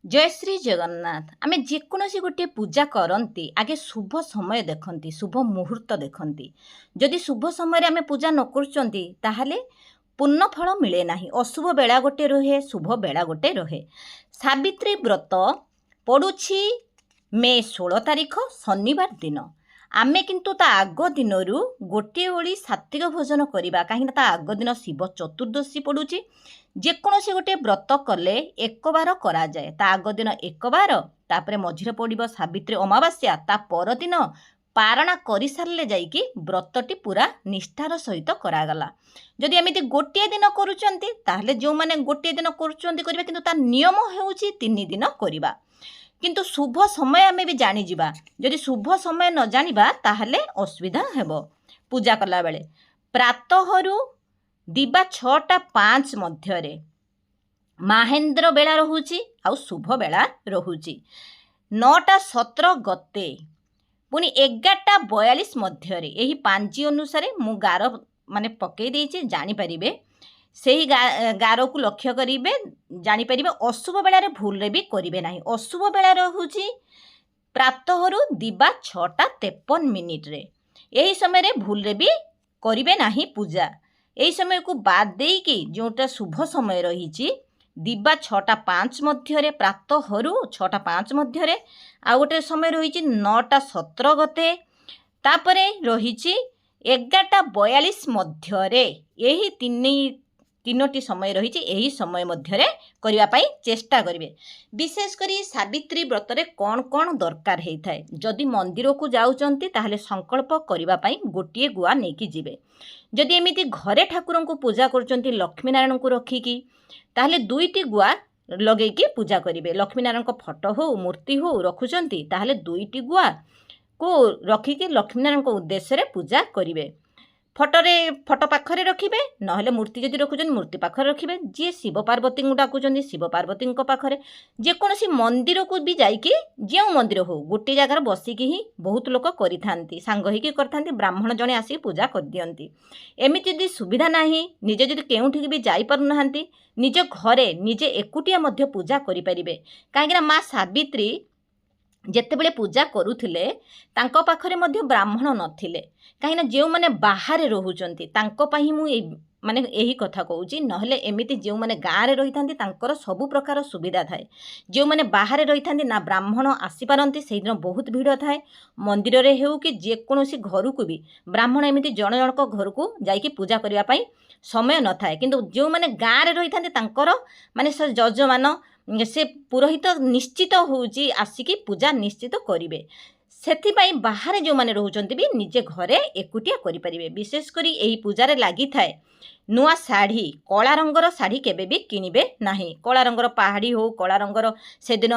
जय श्री जगन्नाथ। आमे जेकोसी गोटे पूजा करती आगे शुभ समय देखती, शुभ मुहूर्त देखती। जदि शुभ समय आमे पूजा न करचंती ताहले पूर्ण फल मिले ना। अशुभ बेला गोटे रहे, शुभ बेला गोटे रहे। सावित्री व्रत पड़ुछि मे 16 तारिख शनिवार दिन। आमे किंतु ता आग दिन गोटे ओली सात्विक भोजन करवा, कहीं ता आग दिन शिव चतुर्दशी पड़ुछि। जेकोसी गोटे व्रत कले एक बार करा जाए, ता आग दिन एक बार, तापरे मझिरे पड़िबो सावित्री अमावास्या, ता परदिन पारणा कर सारे जाइकी व्रतटी पूरा निष्ठार सहित करागला। जदि एमिति गोटे दिन करूचंती ताहले जो माने गोटे दिन करूचंती करिबा, किंतु ता नियम हेउची 3 दिन करिबा। किंतु शुभ समय आमे भी जानि जिबा। जदि शुभ समय न जानिबा ताहले असुविधा हेबो। पूजा कला बेले प्रातःरु दिबा 6:05 मध्यरे महेंद्र बेला रहुची, आउ शुभ बेला रहुची 9:17 गते, पुणी 11:42 मध्यरे। यही पांजी अनुसार मु गार माने पकई देइछि, जानि परिबे सेही गार को लक्ष्य करिबे, जानि परिबे। अशुभ बेला भूल रे भी करिबे नाही। अशुभ बेला रहुची प्रातःरु दिबा 6:53 रे। यही समय रे भूल रे भी करिबे नाही पूजा। यही समय को बाद देकी जोटा शुभ समय रही दिबा 6:05 मध्यरे, प्रातःरु 6:05 मध्यरे, आ गोटे समय रही 9:17 गते, तापरे रही 11:42 मध्यरे। यही तीनोटी समय रही, यही समय मध्यरे करिबा पई चेष्टा करिवे। विशेष करी सावित्री व्रत रे कौन कौन दरकार हेइ थाए। जदि मंदिर को जाउचंती ताहले संकल्प करिबा पई गोटिए गुआ नेकी जिवे। जदि एमिति घरे ठाकुर को पूजा करचंती लक्ष्मी नारायण को रखिकी, ताहले 2टी गुआ लगेकी पूजा करिवे। लक्ष्मी नारायण को फोटो हो मूर्ति हो रखुचंती ताहले 2टी गुआ को रखिकी लक्ष्मी नारायण को उद्देश्य रे पूजा करिवे। फोटो पाखरे रखिबे, नहले मूर्ति जदि रखुचंती मूर्ति पाखरे रखिबे। जे शिव पार्वती को डाकुचंती शिव पार्वती पाखरे, जेकोसी मंदिर को भी जाइकी, जो मंदिर हो गोटे जगार बसिकी ही बहुत लोक करिथांती, सांग होइकी करथांती। ब्राह्मण जणे आसी पूजा कर दियंती। एमिति जदि सुविधा नाही, निजे जदि केउठी भी जाई पारु नाहांती, निज घरे निजे एकुटिया मध्य पूजा करि परिबे। काहेकि माँ सावित्री जेतेबेले पूजा करुथिले तांको पाखरे मध्य ब्राह्मण नथिले। कहीं जो मैंने बाहर रोचंती तांको पई मु माने यही कथा कहूँ। नहले एमिति जो मैंने गाँव में रही था तांकर सबु प्रकार सुविधा थाए। जो मैंने बाहर रही था ना ब्राह्मण आसीपारती, से दिन बहुत भिड़ थाए। मंदिर रे हेउ कि जेकोसी घर को भी ब्राह्मण एमिति जण जनक घर को जाइकी पूजा करने पाई समय न थाए। किंतु जो मैंने गाँव में रही था तांकर माने से जजमान से पुरोहित निश्चित होउची आसिकी पूजा निश्चित करिवे। सेथिपाई बाहर जो माने रोचंती भी निजे घरे एकुटिया करि परिबे। विशेष करी एही पूजारे लागि थाए नुआ साड़ी, कला रंगर साड़ी केबे भी किनिबे नाही। कला रंगर पहाड़ी हो, कला रंगर से दिन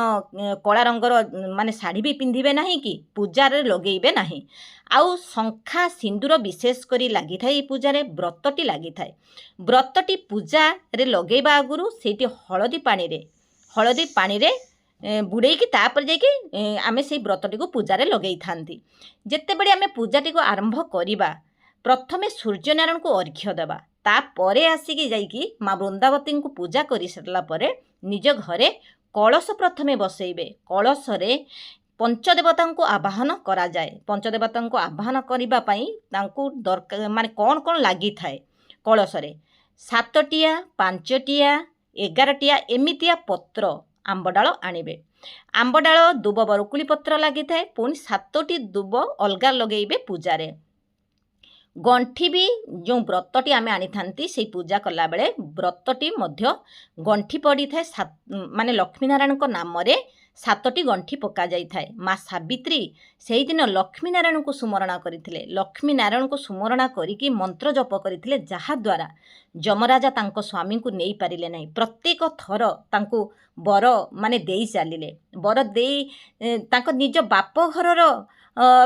कला रंगर माने साड़ी भी पिंधिबे नाही कि पूजा रे लगेइबे नाही। आउ शंखा सिंदूर विशेष करी लागि थाए। पूजा रे व्रतटी लागि थाए। व्रतटी पूजा रे लगेइबा आगुरु सेठी हळदी पानी रे बुड़ेकी तापर जाइकी आमे से व्रतटी को पूजा लगे था। जितेबले आमे पूजाटी को आरंभ करिबा, प्रथमे सूर्यनारायण को अर्घ्य देवा, तापरे आसिकी जाइकी माँ वृंदावती को पूजा कर सारा पर निज घरे कलश प्रथमे बसैबे। कलश रे पंचदेवता को आवाहन करा जाए। पंचदेवता को आवाहन करबा पई तांको दरकार माने कौन कौन लागि थाए। कलश रे 7टिया 5टिया 11टिया एमितिया पत्र आंबडाल आनिबे। आंबडाल दुब बरकुली पत्र लगी थाए। पुणी 7टी दुब अलगा लगेइबे पूजारे। गंठी भी जो व्रतटी आमे आनी थांती से पूजा कला बेले व्रतटी मध्य गंठी पड़ी थाए। माने लक्ष्मी नारायण को नाम रे 7टी गंठी पका जाई थाए। माँ सावित्री से दिन लक्ष्मी नारायण को सुमरणा करथिले। लक्ष्मी नारायण को सुमरणा करिकी मंत्र जप करथिले, जहा द्वारा जमराजा तांको स्वामी को नहीं पारिले नहीं। प्रत्येक थर तांको बर माने देई चलिले। बर देई तांको निज बाप घरर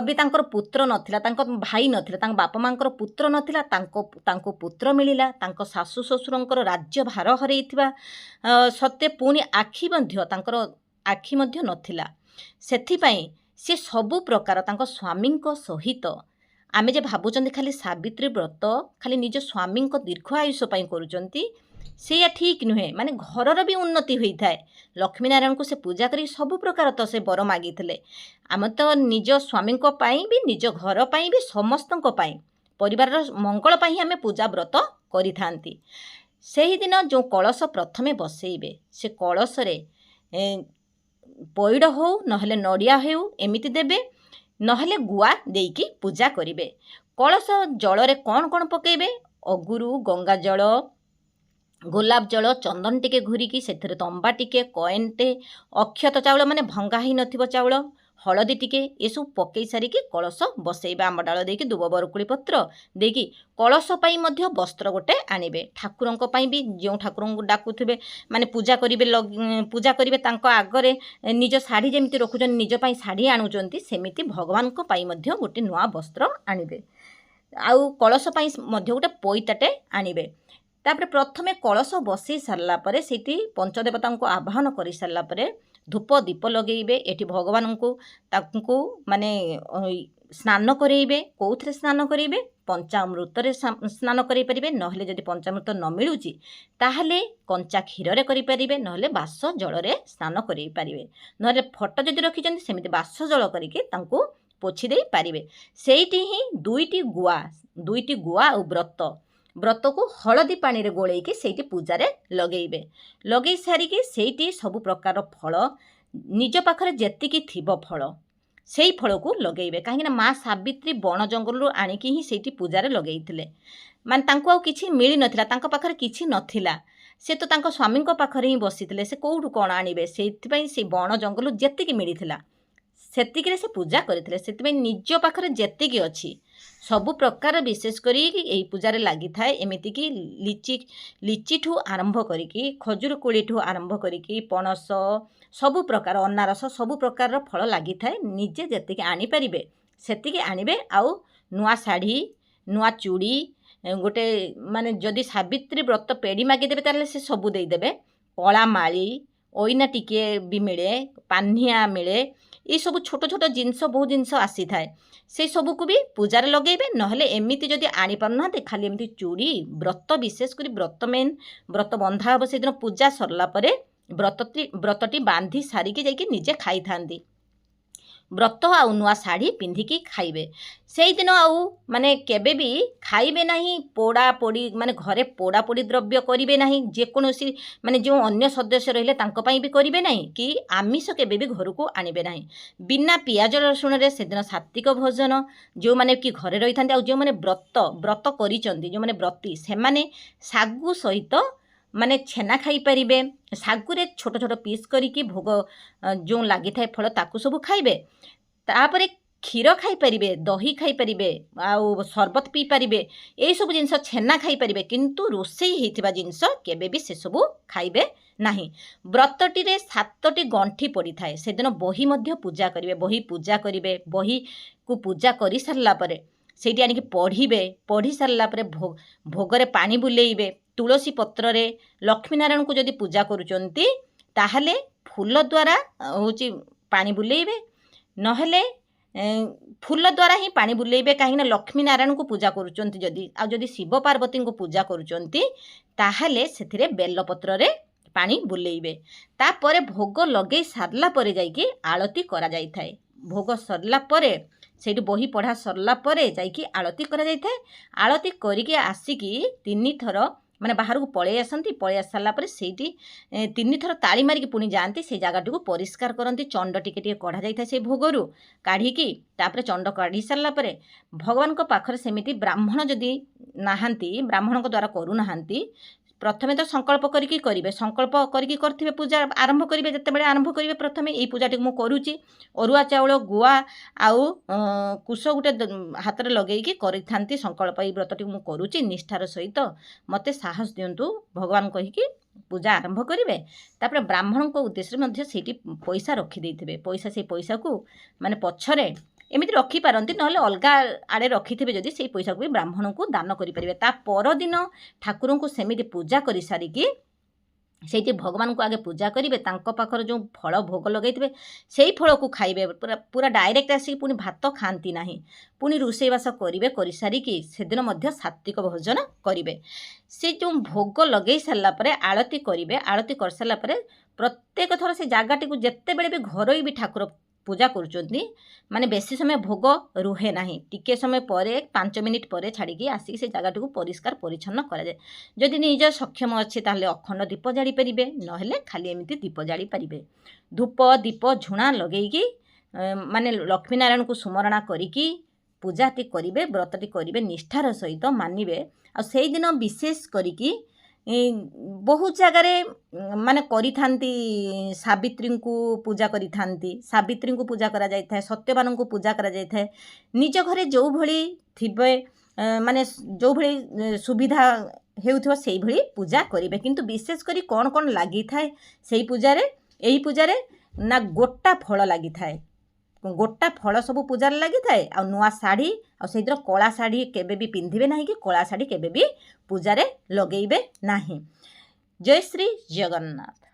भी तांकर पुत्र नथिला, तांको भाई नथिला, तांको बापा मांकर पुत्र नथिला, तांको पुत्र मिलिला। तांको सासु ससुरंकर राज्य भार हरैथिबा सत्य पुणी आखि मध्य तांकर आखि मध्य नथिला। सेथिपाई से सबु प्रकार तांको स्वामी सहित आमे जे भाबुचंती खाली सावित्री व्रत खाली निज स्वामी दीर्घ आयुष पई करूचंती, ସେଇଆ ଠିକ୍ ନୁହେଁ। ମାନେ ଘରର ବି ଉନ୍ନତି ହୋଇଥାଏ। ଲକ୍ଷ୍ମୀନାରାୟଣଙ୍କୁ ସେ ପୂଜା କରି ସବୁ ପ୍ରକାର ତ ସେ ବର ମାଗିଥିଲେ। ଆମେ ତ ନିଜ ସ୍ୱାମୀଙ୍କ ପାଇଁ ବି, ନିଜ ଘର ପାଇଁ ବି, ସମସ୍ତଙ୍କ ପାଇଁ, ପରିବାରର ମଙ୍ଗଳ ପାଇଁ ହିଁ ଆମେ ପୂଜା ବ୍ରତ କରିଥାନ୍ତି। ସେହିଦିନ ଯେଉଁ କଳସ ପ୍ରଥମେ ବସେଇବେ, ସେ କଳସରେ ପଇଡ଼ ହେଉ ନହେଲେ ନଡ଼ିଆ ହେଉ ଏମିତି ଦେବେ, ନହେଲେ ଗୁଆ ଦେଇକି ପୂଜା କରିବେ। କଳସ ଜଳରେ କ'ଣ କ'ଣ ପକାଇବେ? ଅଗୁରୁ, ଗଙ୍ଗା ଜଳ, ଗୋଲାପ ଜଳ, ଚନ୍ଦନ ଟିକେ ଘୁରିକି ସେଥିରେ ତମ୍ବା ଟିକେ, କଏନ୍ଟେ, ଅକ୍ଷତ ଚାଉଳ ମାନେ ଭଙ୍ଗା ହେଇନଥିବ ଚାଉଳ, ହଳଦୀ ଟିକେ, ଏସବୁ ପକାଇ ସାରିକି କଳସ ବସେଇବା। ଆମ୍ବ ଡାଳ ଦେଇକି, ଦୁବ ବରକୁଳି ପତ୍ର ଦେଇକି କଳସ ପାଇଁ ମଧ୍ୟ ବସ୍ତ୍ର ଗୋଟେ ଆଣିବେ। ଠାକୁରଙ୍କ ପାଇଁ ବି, ଯେଉଁ ଠାକୁରଙ୍କୁ ଡାକୁଥିବେ ମାନେ ପୂଜା କରିବେ ତାଙ୍କ ଆଗରେ ନିଜ ଶାଢ଼ୀ ଯେମିତି ରଖୁଛନ୍ତି, ନିଜ ପାଇଁ ଶାଢ଼ୀ ଆଣୁଛନ୍ତି, ସେମିତି ଭଗବାନଙ୍କ ପାଇଁ ମଧ୍ୟ ଗୋଟେ ନୂଆ ବସ୍ତ୍ର ଆଣିବେ। ଆଉ କଳସ ପାଇଁ ମଧ୍ୟ ଗୋଟେ ପଇତାଟେ ଆଣିବେ। ତାପରେ ପ୍ରଥମେ କଳସ ବସେଇ ସାରିଲା ପରେ ସେଇଠି ପଞ୍ଚଦେବତାଙ୍କୁ ଆବାହନ କରିସାରିଲା ପରେ ଧୂପ ଦୀପ ଲଗେଇବେ। ଏଠି ଭଗବାନଙ୍କୁ ତାଙ୍କୁ ମାନେ ସ୍ନାନ କରେଇବେ। କେଉଁଥିରେ ସ୍ନାନ କରେଇବେ? ପଞ୍ଚାମୃତରେ ସ୍ନାନ କରେଇ ପାରିବେ। ନହେଲେ ଯଦି ପଞ୍ଚାମୃତ ନ ମିଳୁଛି ତାହେଲେ କଞ୍ଚା କ୍ଷୀରରେ କରିପାରିବେ, ନହେଲେ ବାସ ଜଳରେ ସ୍ନାନ କରେଇ ପାରିବେ। ନହେଲେ ଫଟୋ ଯଦି ରଖିଛନ୍ତି ସେମିତି ବାସ ଜଳ କରିକି ତାଙ୍କୁ ପୋଛି ଦେଇ ପାରିବେ। ସେଇଠି ହିଁ ଦୁଇଟି ଗୁଆ ଆଉ ବ୍ରତକୁ ହଳଦୀ ପାଣିରେ ଗୋଳେଇକି ସେଇଠି ପୂଜାରେ ଲଗେଇବେ। ଲଗେଇ ସାରିକି ସେଇଠି ସବୁ ପ୍ରକାର ଫଳ, ନିଜ ପାଖରେ ଯେତିକି ଥିବ ଫଳ, ସେଇ ଫଳକୁ ଲଗେଇବେ। କାହିଁକିନା ମା ସାବିତ୍ରୀ ବଣ ଜଙ୍ଗଲରୁ ଆଣିକି ହିଁ ସେଇଠି ପୂଜାରେ ଲଗେଇଥିଲେ। ମାନେ ତାଙ୍କୁ ଆଉ କିଛି ମିଳିନଥିଲା, ତାଙ୍କ ପାଖରେ କିଛି ନଥିଲା। ସେ ତ ତାଙ୍କ ସ୍ୱାମୀଙ୍କ ପାଖରେ ହିଁ ବସିଥିଲେ। ସେ କେଉଁଠୁ କ'ଣ ଆଣିବେ? ସେଇଥିପାଇଁ ସେ ବଣ ଜଙ୍ଗଲରୁ ଯେତିକି ମିଳିଥିଲା ସେତିକିରେ ସେ ପୂଜା କରିଥିଲେ। ସେଥିପାଇଁ ନିଜ ପାଖରେ ଯେତିକି ଅଛି ସବୁ ପ୍ରକାର, ବିଶେଷ କରି ଏହି ପୂଜାରେ ଲାଗିଥାଏ। ଏମିତିକି ଲିଚିଠୁ ଆରମ୍ଭ କରିକି, ଖଜୁର କୋଳିଠୁ ଆରମ୍ଭ କରିକି, ପଣସ, ସବୁ ପ୍ରକାର, ଅନାରସ, ସବୁ ପ୍ରକାରର ଫଳ ଲାଗିଥାଏ। ନିଜେ ଯେତିକି ଆଣିପାରିବେ ସେତିକି ଆଣିବେ। ଆଉ ନୂଆ ଶାଢ଼ୀ, ନୂଆ ଚୁଡ଼ି, ଗୋଟେ ମାନେ ଯଦି ସାବିତ୍ରୀ ବ୍ରତ ପେଡ଼ି ମାଗିଦେବେ ତାହେଲେ ସେ ସବୁ ଦେଇଦେବେ। କଳା ମାଳି, ଅଇନା ଟିକେ ବି ମିଳେ, ପାହ୍ନିଆ ମିଳେ, ଏସବୁ ଛୋଟ ଛୋଟ ଜିନିଷ, ବହୁତ ଜିନିଷ ଆସିଥାଏ। ସେଇ ସବୁକୁ ବି ପୂଜାରେ ଲଗେଇବେ। ନହେଲେ ଏମିତି ଯଦି ଆଣିପାରୁନାହାନ୍ତି, ଖାଲି ଏମିତି ଚୁଡ଼ି, ବ୍ରତ, ବିଶେଷ କରି ବ୍ରତ ମେନ୍, ବ୍ରତ ବନ୍ଧା ହେବ ସେଦିନ। ପୂଜା ସରିଲା ପରେ ବ୍ରତଟି ବାନ୍ଧି ସାରିକି ଯାଇକି ନିଜେ ଖାଇଥାନ୍ତି। ବ୍ରତ ଆଉ ନୂଆ ଶାଢ଼ୀ ପିନ୍ଧିକି ଖାଇବେ। ସେଇଦିନ ଆଉ ମାନେ କେବେ ବି ଖାଇବେ ନାହିଁ ପୋଡ଼ାପୋଡ଼ି, ମାନେ ଘରେ ପୋଡ଼ାପୋଡ଼ି ଦ୍ରବ୍ୟ କରିବେ ନାହିଁ। ଯେକୌଣସି ମାନେ ଯେଉଁ ଅନ୍ୟ ସଦସ୍ୟ ରହିଲେ ତାଙ୍କ ପାଇଁ ବି କରିବେ ନାହିଁ, କି ଆମିଷ କେବେ ବି ଘରକୁ ଆଣିବେ ନାହିଁ। ବିନା ପିଆଜ ରସୁଣରେ ସେଦିନ ସାତ୍ତ୍ୱିକ ଭୋଜନ, ଯେଉଁମାନେ କି ଘରେ ରହିଥାନ୍ତି ଆଉ ଯେଉଁମାନେ ବ୍ରତ କରିଛନ୍ତି, ଯେଉଁମାନେ ବ୍ରତୀ, ସେମାନେ ଶାଗୁ ସହିତ ମାନେ ଛେନା ଖାଇପାରିବେ। ଶାଗୁରେ ଛୋଟ ଛୋଟ ପିସ୍ କରିକି ଭୋଗ ଯେଉଁ ଲାଗିଥାଏ ଫଳ, ତାକୁ ସବୁ ଖାଇବେ। ତାପରେ କ୍ଷୀର ଖାଇପାରିବେ, ଦହି ଖାଇପାରିବେ, ଆଉ ସରବତ ପିଇପାରିବେ। ଏଇସବୁ ଜିନିଷ, ଛେନା ଖାଇପାରିବେ, କିନ୍ତୁ ରୋଷେଇ ହେଇଥିବା ଜିନିଷ କେବେ ବି ସେସବୁ ଖାଇବେ ନାହିଁ। ବ୍ରତଟିରେ 7ଟି ଗଣ୍ଠି ପଡ଼ିଥାଏ। ସେଦିନ ବହି ମଧ୍ୟ ପୂଜା କରିବେ। ବହି ପୂଜା କରିବେ। ବହିକୁ ପୂଜା କରିସାରିଲା ପରେ ସେଇଠି ଆଣିକି ପଢ଼ିବେ। ପଢ଼ି ସାରିଲା ପରେ ଭୋଗରେ ପାଣି ବୁଲେଇବେ। ତୁଳସୀ ପତ୍ରରେ ଲକ୍ଷ୍ମୀନାରାୟଣଙ୍କୁ ଯଦି ପୂଜା କରୁଛନ୍ତି ତାହେଲେ ଫୁଲ ଦ୍ୱାରା ପାଣି ବୁଲେଇବେ। ନହେଲେ ଫୁଲ ଦ୍ୱାରା ହିଁ ପାଣି ବୁଲେଇବେ। କାହିଁକିନା ଲକ୍ଷ୍ମୀନାରାୟଣଙ୍କୁ ପୂଜା କରୁଛନ୍ତି ଯଦି, ଆଉ ଯଦି ଶିବ ପାର୍ବତୀଙ୍କୁ ପୂଜା କରୁଛନ୍ତି ତାହେଲେ ସେଥିରେ ବେଲପତ୍ରରେ ପାଣି ବୁଲେଇବେ। ତାପରେ ଭୋଗ ଲଗେଇ ସାରିଲା ପରେ ଯାଇକି ଆଳତି କରାଯାଇଥାଏ। ଭୋଗ ସରିଲା ପରେ, ସେଇଠି ବହି ପଢ଼ା ସରିଲା ପରେ ଯାଇକି ଆଳତି କରାଯାଇଥାଏ। ଆଳତି କରିକି ଆସିକି 3 ଥର ମାନେ ବାହାରକୁ ପଳେଇ ଆସନ୍ତି। ପଳେଇ ଆସି ସାରିଲା ପରେ ସେଇଠି 3 ଥର ତାଳି ମାରିକି ପୁଣି ଯାଆନ୍ତି। ସେଇ ଜାଗାଟିକୁ ପରିଷ୍କାର କରନ୍ତି। ଚଣ୍ଡ ଟିକେ ଟିକେ କଢ଼ା ଯାଇଥାଏ ସେଇ ଭୋଗରୁ କାଢ଼ିକି। ତାପରେ ଚଣ୍ଡ କାଢ଼ି ସାରିଲା ପରେ ଭଗବାନଙ୍କ ପାଖରେ ସେମିତି ବ୍ରାହ୍ମଣ ଯଦି ନାହାନ୍ତି, ବ୍ରାହ୍ମଣଙ୍କ ଦ୍ୱାରା କରୁନାହାନ୍ତି, ପ୍ରଥମେ ତ ସଂକଳ୍ପ କରିକି କରିବେ। ସଂକଳ୍ପ କରିକି କରିଥିବେ, ପୂଜା ଆରମ୍ଭ କରିବେ। ଯେତେବେଳେ ଆରମ୍ଭ କରିବେ, ପ୍ରଥମେ ଏଇ ପୂଜାଟିକୁ ମୁଁ କରୁଛି, ଅରୁଆ ଚାଉଳ, ଗୁଆ ଆଉ କୁଶ ଗୋଟେ ହାତରେ ଲଗେଇକି କରିଥାନ୍ତି ସଂକଳ୍ପ। ଏଇ ବ୍ରତଟିକୁ ମୁଁ କରୁଛି ନିଷ୍ଠାର ସହିତ, ମୋତେ ସାହସ ଦିଅନ୍ତୁ ଭଗବାନ କହିକି ପୂଜା ଆରମ୍ଭ କରିବେ। ତାପରେ ବ୍ରାହ୍ମଣଙ୍କ ଉଦ୍ଦେଶ୍ୟରେ ମଧ୍ୟ ସେଇଠି ପଇସା ରଖିଦେଇଥିବେ। ସେଇ ପଇସାକୁ ମାନେ ପଛରେ ଏମିତି ରଖିପାରନ୍ତି, ନହେଲେ ଅଲଗା ଆଡ଼େ ରଖିଥିବେ ଯଦି, ସେଇ ପଇସାକୁ ବି ବ୍ରାହ୍ମଣଙ୍କୁ ଦାନ କରିପାରିବେ। ତା ପରଦିନ ଠାକୁରଙ୍କୁ ସେମିତି ପୂଜା କରିସାରିକି ସେଇଠି ଭଗବାନଙ୍କୁ ଆଗେ ପୂଜା କରିବେ, ତାଙ୍କ ପାଖରେ ଯେଉଁ ଫଳ ଭୋଗ ଲଗାଇଥିବେ ସେଇ ଫଳକୁ ଖାଇବେ। ପୁରା ଡାଇରେକ୍ଟ ଆସିକି ପୁଣି ଭାତ ଖାଆନ୍ତି ନାହିଁ, ପୁଣି ରୋଷେଇବାସ କରିବେ, କରିସାରିକି ସେଦିନ ମଧ୍ୟ ସାତ୍ତ୍ୱିକ ଭୋଜନ କରିବେ। ସେ ଯେଉଁ ଭୋଗ ଲଗାଇ ସାରିଲା ପରେ ଆଳତି କରିବେ, ଆଳତି କରିସାରିଲା ପରେ ପ୍ରତ୍ୟେକ ଥର ସେ ଜାଗାଟିକୁ ଯେତେବେଳେ ବି ଘରୋଇ ବି ଠାକୁର ପୂଜା କରୁଛନ୍ତି, ମାନେ ବେଶୀ ସମୟ ଭୋଗ ରୁହେ ନାହିଁ, ଟିକେ ସମୟ ପରେ 5 ମିନିଟ୍ ପରେ ଛାଡ଼ିକି ଆସିକି ସେ ଜାଗାଟିକୁ ପରିଷ୍କାର ପରିଚ୍ଛନ୍ନ କରାଯାଏ। ଯଦି ନିଜ ସକ୍ଷମ ଅଛି ତାହେଲେ ଅଖଣ୍ଡ ଦୀପ ଜାଳିପାରିବେ, ନହେଲେ ଖାଲି ଏମିତି ଦୀପ ଜାଳିପାରିବେ। ଧୂପ ଦୀପ ଝୁଣା ଲଗେଇକି ମାନେ ଲକ୍ଷ୍ମୀନାରାୟଣଙ୍କୁ ସୁମରଣା କରିକି ପୂଜାଟି କରିବେ, ବ୍ରତଟି କରିବେ, ନିଷ୍ଠାର ସହିତ ମାନିବେ। ଆଉ ସେଇଦିନ ବିଶେଷ କରିକି ବହୁତ ଜାଗାରେ ମାନେ କରିଥାନ୍ତି, ସାବିତ୍ରୀଙ୍କୁ ପୂଜା କରିଥାନ୍ତି, ସାବିତ୍ରୀଙ୍କୁ ପୂଜା କରାଯାଇଥାଏ, ସତ୍ୟବାନଙ୍କୁ ପୂଜା କରାଯାଇଥାଏ। ନିଜ ଘରେ ଯେଉଁଭଳି ଥିବେ, ମାନେ ଯେଉଁଭଳି ସୁବିଧା ହେଉଥିବ ସେଇଭଳି ପୂଜା କରିବେ। କିନ୍ତୁ ବିଶେଷ କରି କ'ଣ କ'ଣ ଲାଗିଥାଏ ସେଇ ପୂଜାରେ, ଏହି ପୂଜାରେ ନା ଗୋଟା ଫଳ ଲାଗିଥାଏ, ଗୋଟା ଫଳ ସବୁ ପୂଜାରେ ଲାଗିଥାଏ। ଆଉ ନୂଆ ଶାଢ଼ୀ, ଆଉ ସେଇଦିନ କଳା ଶାଢ଼ୀ କେବେ ବି ପିନ୍ଧିବେ ନାହିଁ, କି କଳା ଶାଢ଼ୀ କେବେ ବି ପୂଜାରେ ଲଗେଇବେ ନାହିଁ। ଜୟ ଶ୍ରୀ ଜଗନ୍ନାଥ।